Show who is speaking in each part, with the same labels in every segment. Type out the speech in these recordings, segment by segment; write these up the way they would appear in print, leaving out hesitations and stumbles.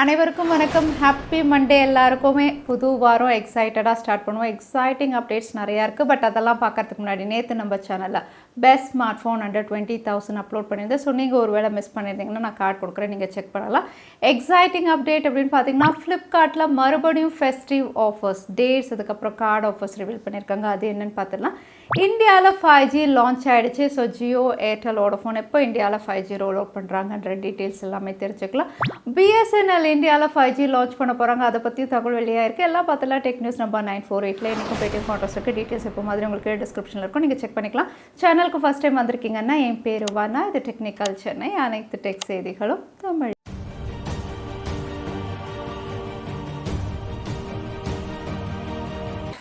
Speaker 1: அனைவருக்கும் வணக்கம். Happy Monday. எல்லாருக்குமே புது வாரம் எக்ஸைட்டடாக ஸ்டார்ட் பண்ணுவோம். எக்ஸைட்டிங் அப்டேட்ஸ் நிறையா இருக்குது. பட் அதெல்லாம் பார்க்கறதுக்கு முன்னாடி நேற்று நம்ம சேனலில் best smart phone under 20,000 upload பண்ணியிருந்தேன். ஸோ நீங்கள் ஒரு வேளை மிஸ் பண்ணியிருந்தீங்கன்னா நான் கார்டு கொடுக்குறேன், நீங்கள் செக் பண்ணலாம். எக்ஸைட்டிங் அப்டேட் அப்படின்னு பார்த்தீங்கன்னா ஃப்ளிப்கார்ட்டில் மறுபடியும் ஃபெஸ்டிவ் ஆஃபர்ஸ் டேட்ஸ் அதுக்கப்புறம் கார்டு ஆஃபர்ஸ் ரிவீல் பண்ணியிருக்காங்க. அது என்னென்னு பார்த்துடலாம். இந்தியாவில் 5G லான்ச் ஆகிடுச்சு. ஸோ ஜியோ ஏர்டெல் வோடஃபோன் எப்போ இந்தியாவில் 5G ரோல் அவுட் பண்ணுறாங்கன்ற டீட்டெயில்ஸ் எல்லாமே தெரிஞ்சுக்கலாம். BSNL இந்தியாவில் 5G லான்ச் பண்ண போகிறாங்க. அதை பற்றி தகவல் வெளியாக இருக்குது. எல்லாம் பார்த்தலாம் டெக் நியூஸ் நம்பர் 948 இன்றைக்கும் பேடிஎம் கான்ட்ராக்ட் இருக்குது. டீட்டெயில்ஸ் எப்போ மாதிரி உங்களுக்கு டிஸ்கிரிப்ஷனில் இருக்கும், நீங்கள் செக் பண்ணிக்கலாம். சேனலுக்கு ஃபஸ்ட் டைம் வந்திருக்கீங்கன்னா என் பேர் வானா, இது டெக்னிக்கல் சென்னை. அனைத்து டெக் செய்திகளும் தமிழ்.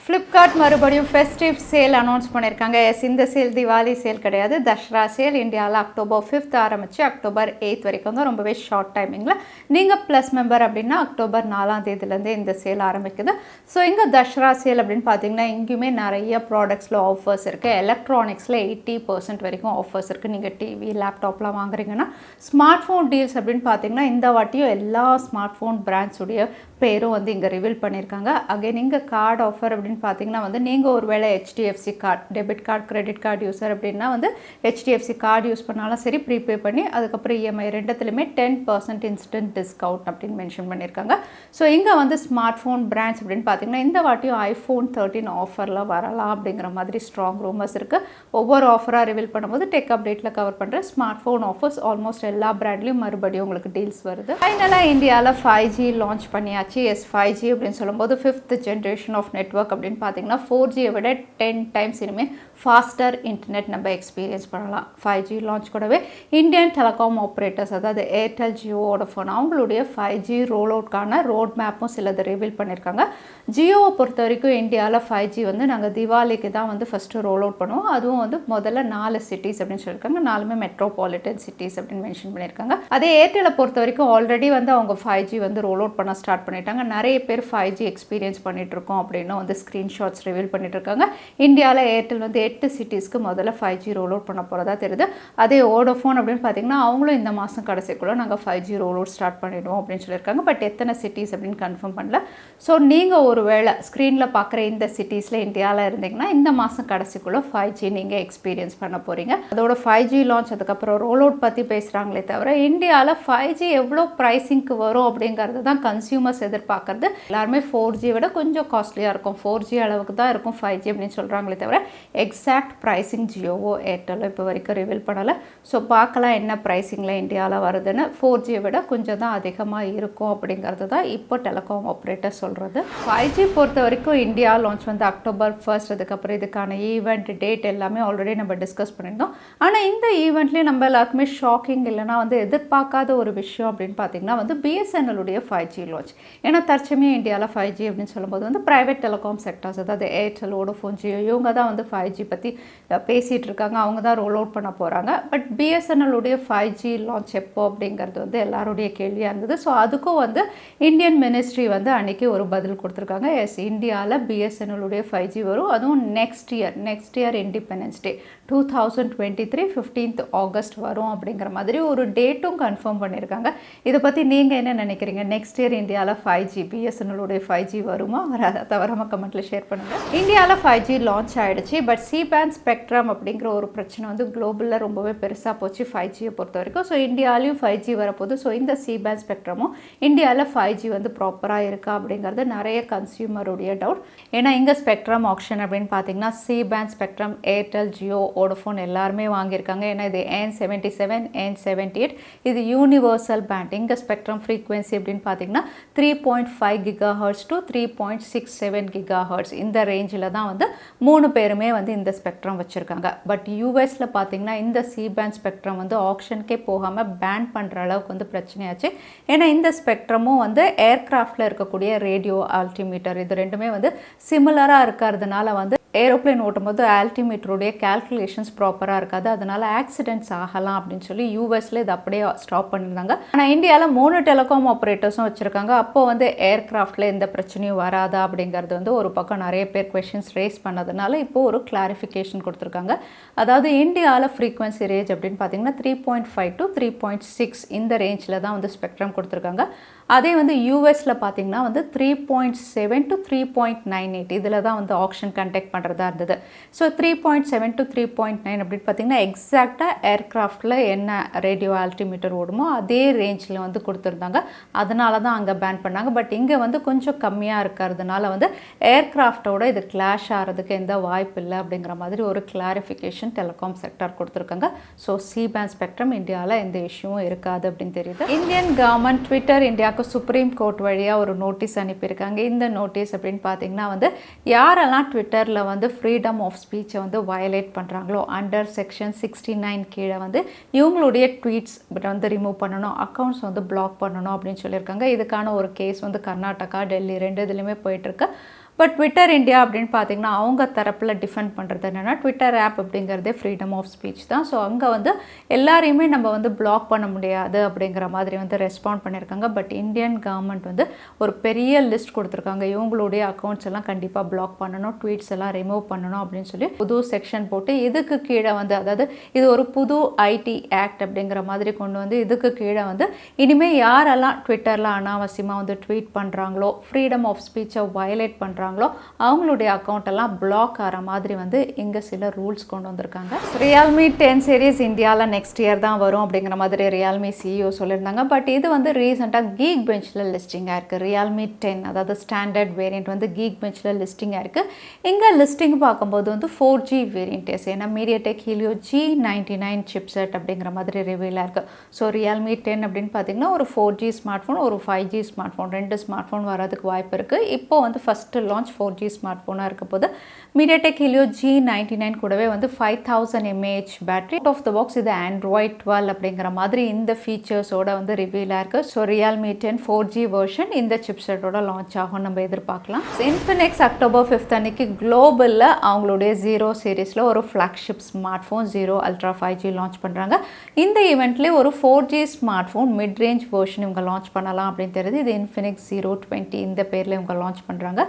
Speaker 1: ஃப்ளிப்கார்ட் மறுபடியும் ஃபெஸ்டிவ் சேல் அனௌன்ஸ் பண்ணியிருக்காங்க. இந்த சேல் திவாலி சேல் கிடையாது, தஷ்ரா சேல். இந்தியாவில் October 5 ஆரம்பித்து October 8 வரைக்கும் தான், ரொம்பவே ஷார்ட் டைமிங்கில். நீங்கள் ப்ளஸ் மெம்பர் அப்படின்னா October 4 இந்த சேல் ஆரம்பிக்குது. ஸோ இங்கே தஷ்ரா சேல் அப்படின்னு பார்த்தீங்கன்னா இங்கேயுமே நிறைய ப்ராடக்ட்ஸில் ஆஃபர்ஸ் இருக்குது. எலக்ட்ரானிக்ஸில் 80% வரைக்கும் ஆஃபர்ஸ் இருக்குது. நீங்கள் டிவி லேப்டாப்லாம் வாங்குறீங்கன்னா ஸ்மார்ட் ஃபோன் டீல்ஸ் அப்படின்னு பார்த்தீங்கன்னா இந்த வாட்டியும் எல்லா ஸ்மார்ட் ஃபோன் பிராண்ட்ஸுடைய பேரும் வந்து இங்கே ரிவீல் பண்ணியிருக்காங்க. அகைன் இங்கே கார்டு ஆஃபர் அப்படின்னு பார்த்தீங்கன்னா வந்து நீங்கள் ஒரு வேளை HDFC card, debit card, credit card user அப்படின்னா வந்து HDFC கார்டு யூஸ் பண்ணாலும் சரி, ப்ரீபே பண்ணி அதுக்கப்புறம் EMI ரெண்டுத்துலையுமே 10% இன்ஸ்டன்ட் டிஸ்கவுண்ட் அப்படின்னு மென்ஷன் பண்ணியிருக்காங்க. ஸோ இங்கே வந்து ஸ்மார்ட் ஃபோன் பிராண்ட்ஸ் அப்படின்னு பார்த்தீங்கன்னா இந்த வாட்டியும் iPhone 13 ஆஃபரில் வரலாம் அப்படிங்கிற மாதிரி ஸ்ட்ராங் ரூமர்ஸ் இருக்குது. ஒவ்வொரு ஆஃபராக ரிவீல் பண்ணும்போது டெக் அப்டேட்டில் கவர் பண்ணுற ஸ்மார்ட் ஃபோன் ஆஃபர்ஸ் ஆல்மோஸ்ட் எல்லா பிராண்ட்லேயும் மறுபடியும் உங்களுக்கு டீல்ஸ் வருது. ஃபைனலாக இந்தியாவில் 5G லான்ச் பண்ணியாச்சு. 5G அப்படின்னு சொல்லும்போது 5th ஜென்ரேஷன் ஆஃப் நெட்வொர்க் அப்படின்னு பார்த்தீங்கன்னா 4Gயை விட 10 டைம்ஸ் இனிமேல் ஃபாஸ்டர் இன்டர்நெட் நம்ம எக்ஸ்பீரியன்ஸ் பண்ணலாம். 5G லான்ச் கூடவே இந்தியன் டெலிகாம் ஆப்ரேட்டர்ஸ், அதாவது ஏர்டெல், ஜியோ, வோடஃபோன் அவங்களுடைய 5G ரோல் அவுட்கான ரோட் மேப்பும் சிலது ரிவீல் பண்ணியிருக்காங்க. ஜியோவை பொறுத்த வரைக்கும் இந்தியாவில் 5G வந்து நாங்கள் திவாலிக்கு தான் வந்து ஃபஸ்ட்டு ரோல் அவுட் பண்ணுவோம். அதுவும் வந்து முதல்ல 4 சிட்டிஸ் அப்படின்னு சொல்லியிருக்காங்க. 4மே மெட்ரோபாலிட்டன் சிட்டிஸ் அப்படின்னு மென்ஷன் பண்ணியிருக்காங்க. அதே ஏர்டெலை பொறுத்த வரைக்கும் ஆல்ரெடி வந்து அவங்க 5G வந்து ரோல் அவுட் பண்ண ஸ்டார்ட் பண்ணிட்டாங்க. நிறைய பேர் 5G எக்ஸ்பீரியன்ஸ் பண்ணிட்டு இருக்கோம் அப்படின்னு வந்து ஸ்க்ரீன்ஷாட்ஸ் ரிவீல் பண்ணிட்டு இருக்காங்க. இந்தியாவில் ஏர்டெல் வந்து 8 சிட்டிஸ்க்கு முதல்ல 5G ரோல் அவுட் பண்ண போகிறதா தெரியுது. அதே வோடஃபோன் அப்படின்னு பார்த்தீங்கன்னா அவங்களும் இந்த மாதம் கடைசிக்குள்ளே நாங்கள் 5G ரோல் அவுட் ஸ்டார்ட் பண்ணிவிடுவோம் அப்படின்னு சொல்லியிருக்காங்க. பட் எத்தனை சிட்டிஸ் அப்படின்னு கன்ஃபார்ம் பண்ணல. ஸோ நீங்கள் ஒரு வேளை ஸ்க்ரீனில் பார்க்குற இந்த சிட்டிஸில் இந்தியாவில் இருந்தீங்கன்னா இந்த மாதம் கடைசிக்குள்ளே 5G நீங்கள் எக்ஸ்பீரியன்ஸ் பண்ண போகிறீங்க. அதோட 5G லான்ச் அதுக்கப்புறம் ரோல் அவுட் பற்றி பேசுகிறாங்களே தவிர இந்தியாவில் 5G எவ்வளோ ப்ரைஸிங்க்கு வரும் அப்படிங்கிறது தான் கன்சியூமர்ஸ் எதிர்பார்க்குறது. எல்லாருமே 4G விட கொஞ்சம் காஸ்ட்லியாக இருக்கும், 4G அளவுக்கு தான் இருக்கும் 5G அப்படின்னு சொல்கிறாங்களே தவிர எக்ஸாக்ட் ப்ரைஸிங் ஜியோவோ ஏர்டெல்லோ இப்போ வரைக்கும் ரிவீல் பண்ணலை. ஸோ பார்க்கலாம் என்ன ப்ரைஸிங்கில் இந்தியாவில் வருதுன்னு. 4Gயை விட கொஞ்சம் தான் அதிகமாக இருக்கும் அப்படிங்கிறது தான் இப்போ டெலிகாம் ஆப்ரேட்டர் சொல்கிறது. 5G பொறுத்த வரைக்கும் இந்தியா லான்ச் வந்து October 1. அதுக்கப்புறம் இதுக்கான ஈவெண்ட் டேட் எல்லாமே ஆல்ரெடி நம்ம டிஸ்கஸ் பண்ணியிருந்தோம். ஆனால் இந்த ஈவெண்ட்லேயே நம்ம எல்லாருக்குமே ஷாக்கிங் இல்லைனா வந்து எதிர்பார்க்காத ஒரு விஷயம் அப்படின்னு பார்த்தீங்கன்னா வந்து BSNL-உடைய 5G லான்ச். ஏன்னா தற்சமயம் இந்தியாவில் 5G அப்படின்னு சொல்லும்போது வந்து ப்ரைவேட் டெலிகாம் செக்டர்ஸ், அதாவது ஏர்டெல், வோடஃபோன், ஜியோ இவங்க தான் வந்து 5G பற்றி பேசிகிட்டு இருக்காங்க. அவங்க தான் ரோல் அவுட் பண்ண போகிறாங்க. பட் BSNL-உடைய 5G லான்ச் எப்போ அப்படிங்கிறது வந்து எல்லாருடைய கேள்வியாக இருந்தது. ஸோ அதுக்கும் வந்து இந்தியன் மினிஸ்ட்ரி வந்து அன்றைக்கி ஒரு பதில் கொடுத்துருக்காங்க. எஸ், இந்தியாவில் BSNL-உடைய 5G வரும். அதுவும் next year independence day 2023 15th August வரும் அப்படிங்கிற மாதிரி ஒரு டேட்டும் கன்ஃபார்ம் பண்ணியிருக்காங்க. இதை பற்றி நீங்கள் என்ன நினைக்கிறீங்க? நெக்ஸ்ட் இயர் இந்தியாவில் 5G BSNL-உடைய 5G வருமா வராதா? தவறாமல் கமெண்ட்டில் ஷேர் பண்ணுங்கள். இந்தியாவில் 5G லான்ச் ஆகிடுச்சு. பட் C-band ஸ்பெக்ட்ரம் அப்படிங்கிற ஒரு பிரச்சனை வந்து குளோபலில் ரொம்பவே பெருசாக போச்சு 5Gயை பொறுத்த வரைக்கும். ஸோ இந்தியாவிலையும் 5G வரப்போகுது. ஸோ இந்த C-band ஸ்பெக்ட்ரமும் இந்தியாவில் 5G வந்து ப்ராப்பராக இருக்கா அப்படிங்கிறது நிறைய கன்சியூமருடைய டவுட். ஏன்னா இங்கே ஸ்பெக்ட்ரம் ஆப்ஷன் அப்படின்னு பார்த்தீங்கன்னா C-band spectrum Airtel, Jio, Vodafone எல்லாருமே வாங்கியிருக்காங்க. ஏன்னா இது N77, N78 இது யூனிவர்சல் பேண்ட். இங்கே ஸ்பெக்ட்ரம் ஃப்ரீக்வன்சி அப்படின்னு பார்த்தீங்கன்னா 3.5 GHz to 3.67 GHz இந்த ரேஞ்சில் தான் வந்து 3 பேருமே வந்து இந்த ஸ்பெக்ட்ரம் வச்சுருக்காங்க. பட் யூஎஸில் பார்த்தீங்கன்னா இந்த C-band ஸ்பெக்ட்ரம் வந்து ஆப்ஷனுக்கே போகாமல் பேன் பண்ணுற அளவுக்கு வந்து பிரச்சனையாச்சு. ஏன்னா இந்த ஸ்பெக்ட்ரமும் வந்து ஏர்கிராஃப்டில் இருக்கக்கூடிய ரேடியோ ஆல்டிமீட்டர் இது ரெண்டுமே வந்து சிமிலராக இருக்கிறதுனால வந்து ஏரோப்ளேன் ஓட்டும்போது ஆல்டிமீட்டருடைய கால்குலேஷன்ஸ் ப்ராப்பராக இருக்காது. அதனால் ஆக்சிடென்ட்ஸ் ஆகலாம் அப்படின்னு சொல்லி யூஎஸில் இது அப்படியே ஸ்டாப் பண்ணியிருந்தாங்க. ஆனால் இந்தியாவில் 3 டெலிகாம் ஆப்ரேட்டர்ஸும் வச்சுருக்காங்க. அப்போ வந்து ஏர்கிராஃப்டில் எந்த பிரச்சனையும் வராதா அப்படிங்கிறது வந்து ஒரு பக்கம் நிறைய பேர் கொஷின்ஸ் ரேஸ் பண்ணதுனால இப்போது ஒரு கிளாரிஃபிகேஷன் கொடுத்துருக்காங்க. அதாவது இந்தியாவில் ஃப்ரீக்வன்சி ரேஞ்ச் அப்படின்னு பார்த்தீங்கன்னா 3.5 to 3.6 இந்த ரேஞ்சில் தான் வந்து ஸ்பெக்ட்ரம் கொடுத்துருக்காங்க. அதே வந்து யூஎஸில் பார்த்தீங்கன்னா வந்து 3.7 to 3.98 இதில் தான் வந்து ஆக்ஷன் கண்டக்ட் பண்ணுறதா இருந்தது. ஸோ 3.7 to 3.9 அப்படின்னு பார்த்தீங்கன்னா எக்ஸாக்டாக ஏர்க்ராஃப்டில் என்ன ரேடியோ ஆல்டிமீட்டர் ஓடுமோ அதே ரேஞ்சில் வந்து கொடுத்துருந்தாங்க. அதனால தான் அங்கே பேன் பண்ணாங்க. பட் இங்கே வந்து கொஞ்சம் கம்மியாக இருக்கிறதுனால வந்து ஏர்க்ராஃப்டோட இது கிளாஷ் ஆகிறதுக்கு எந்த வாய்ப்பு இல்லை அப்படிங்கிற மாதிரி ஒரு கிளாரிஃபிகேஷன் டெலிகாம் செக்டர் கொடுத்துருக்காங்க. ஸோ C-band ஸ்பெக்ட்ரம் இந்தியாவில் எந்த இஷ்யூவும் இருக்காது அப்படின்னு தெரியுது. இந்தியன் கவர்மெண்ட் ட்விட்டர் இந்தியாவுக்கு சுப்ரீம் கோர்ட் வழியாக ஒரு நோட்டீஸ் அனுப்பியிருக்காங்க. இந்த நோட்டீஸ் அப்படின்னு பார்த்தீங்கன்னா வந்து யாரெல்லாம் ட்விட்டரில் வந்து ஃப்ரீடம் ஆஃப் ஸ்பீச்சை வந்து வயலேட் பண்ணுறாங்களோ அண்டர் செக்ஷன் 69 கீழே வந்து இவங்களுடைய ட்வீட்ஸ் வந்து ரிமூவ் பண்ணணும், அக்கௌண்ட்ஸ் வந்து பிளாக் பண்ணணும் அப்படின்னு சொல்லியிருக்காங்க. இதுக்கான ஒரு கேஸ் வந்து கர்நாடகா, டெல்லி ரெண்டு இதுலையுமே போயிட்டுருக்கு. பட் ட்விட்டர் இந்தியா அப்படின்னு பார்த்தீங்கன்னா அவங்க தரப்பில் டிஃபெண்ட் பண்ணுறது என்னென்னா ட்விட்டர் ஆப் அப்படிங்கிறதே ஃப்ரீடம் ஆஃப் ஸ்பீச் தான். ஸோ அங்கே வந்து எல்லாரையுமே நம்ம வந்து பிளாக் பண்ண முடியாது அப்படிங்கிற மாதிரி வந்து ரெஸ்பாண்ட் பண்ணியிருக்காங்க. பட் இந்தியன் கவர்மெண்ட் வந்து ஒரு பெரிய லிஸ்ட் கொடுத்துருக்காங்க. இவங்களுடைய அக்கௌண்ட்ஸ் எல்லாம் கண்டிப்பாக பிளாக் பண்ணணும், ட்வீட்ஸ் எல்லாம் ரிமூவ் பண்ணணும் அப்படின்னு சொல்லி புது செக்ஷன் போட்டு இதுக்கு கீழே வந்து அதாவது இது ஒரு புது ஐடி ஆக்ட் அப்படிங்கிற மாதிரி கொண்டு வந்து இதுக்கு கீழே வந்து இனிமேல் யாரெல்லாம் ட்விட்டரில் அனாவசியமாக வந்து ட்வீட் பண்ணுறாங்களோ, ஃப்ரீடம் ஆஃப் ஸ்பீச்சை வயலேட் பண்ணுறாங்களோ அவங்களுடைய அக்கௌண்ட் எல்லாம் பிளாக் ஆகிற மாதிரி வந்து இங்கே சில ரூல்ஸ் கொண்டு வந்திருக்காங்க. ரியல்மி 10 சீரீஸ் இந்தியாவில் நெக்ஸ்ட் இயர் தான் வரும் அப்படிங்கிற மாதிரி ரியல்மி CEO சொல்லியிருந்தாங்க. பட் இது வந்து ரீசெண்டாக கீக் பெஞ்சில் லிஸ்டிங்காக இருக்குது. ரியல்மி 10 அதாவது ஸ்டாண்டர்ட் வேரியண்ட் வந்து கீக் பெஞ்சில் லிஸ்டிங்காக இருக்குது. இங்கே லிஸ்டிங் பார்க்கும்போது வந்து 4G வேரியண்ட் ஏன்னா MediaTek Helio G99 சிப்செட் அப்படிங்கிற மாதிரி ரிவீலாக இருக்குது. ஸோ ரியல்மி 10 அப்படின்னு பார்த்தீங்கன்னா ஒரு 4G ஸ்மார்ட் ஃபோன், ஒரு 5G ஸ்மார்ட் ஃபோன், ரெண்டு ஸ்மார்ட் ஃபோன் வரதுக்கு வாய்ப்பு இருக்குது. இப்போ வந்து ஃபஸ்ட்டு லான்ச் 4G ஸ்மார்ட் ஃபோனாக இருக்க போது MediaTek Helio G99 கூடவே வந்து 5000 mAh battery. Out of the box இது Android 12 அப்படிங்கிற மாதிரி இந்த ஃபீச்சர்ஸோட வந்து ரிவீலாக இருக்குது. ஸோ ரியல்மி 10 4G வெர்ஷன் இந்த சிப்செட்டோட லான்ச் ஆகும் நம்ம எதிர்பார்க்கலாம். Infinix அக்டோபர் 5 அன்னைக்கு குளோபலில் அவங்களுடைய 0 சீரீஸில் ஒரு flagship smart phone 0 Ultra 5G launch பண்ணுறாங்க. இந்த ஈவெண்ட்லேயே ஒரு 4G smart phone mid range version இவங்க லான்ச் பண்ணலாம் அப்படின்னு தெரியுது. இது Infinix 020 இந்த பேரில் இவங்க லான்ச் பண்ணுறாங்க.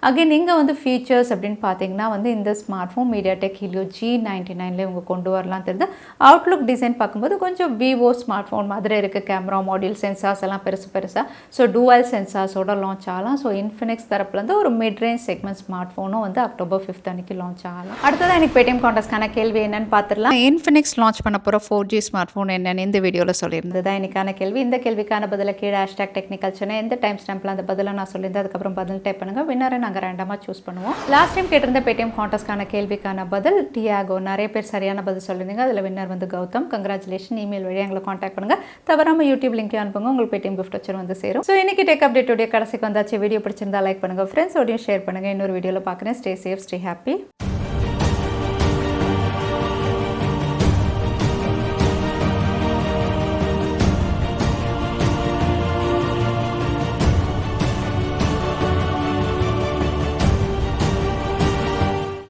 Speaker 1: அகைன் இங்கே வந்து ஃபீச்சர்ஸ் அப்படின்னு பார்த்தீங்கன்னா வந்து இந்த smart phone MediaTek Helio G99 இவங்க கொண்டு வரலாம் தெரியுது. அவுட்லுக் டிசைன் பார்க்கும்போது கொஞ்சம் விவோ ஸ்மார்ட் ஃபோன் மாதிரி இருக்குது. கேமரா மாடியூல் சென்சார்ஸ் எல்லாம் பெருசாக ஸோ டூவல் சென்சார்ஸோட லான்ச் ஆகலாம். ஸோ இன்ஃபினிக்ஸ் தரப்புலேருந்து ஒரு மிட் ரேஞ்ச் செக்மெண்ட் ஸ்மார்ட் ஃபோனும் வந்து அக்டோபர் 5 அன்னைக்கு லான்ச் ஆகலாம். அடுத்ததான் எனக்கு பேடிஎம் கான்டெஸ்ட்கான கேள்வி என்னன்னு பார்த்துடலாம். இன்ஃபினிக்ஸ் லான்ச் பண்ண போகிற 4G ஸ்மார்ட் ஃபோன் என்னன்னு இந்த வீடியோவில் சொல்லியிருந்தது தான் எனக்கான கேள்வி. இந்த கேள்விக்கான பதில கீழே #Technical Chennai எந்த டைம் ஸ்டாம்பில் அந்த பதிலை நான் சொல்லியிருந்தேன். அதுக்கப்புறம் பதில் டைப் பண்ணுங்கள். வின்னரை நாங்கள் ரேண்டமாக சூஸ் பண்ணுவோம். லாஸ்ட் டைம் கேட்டிருந்த பேடிஎம் கான்டெஸ்ட்கான கேள்விக்கான பதில் டியாகோ. நிறைய பேர் சரியான பதில் சொல்லியிருந்தீங்க. அதில் வின்னர் வந்து கௌதம். கங்க்ராச்சுலேஷன். இமெயில் வழியாக எங்களை காண்டாக்ட் பண்ணுங்கள். தவறாமல் யூடியூப் லிங்க் அனுப்புங்க. உங்களுக்கு பேடிஎம் கிஃப்ட் வச்சு வந்து சேரும். ஸோ இன்னைக்கு டெக் அப்டேட் கடைசிக்கு வந்தாச்சு. வீடியோ பிடிச்சிருந்தா லைக் பண்ணுங்கள். ஃப்ரெண்ட்ஸோடையும் ஷேர் பண்ணுங்கள். இன்னொரு வீடியோவில் பார்க்குறேன். Stay safe, stay happy.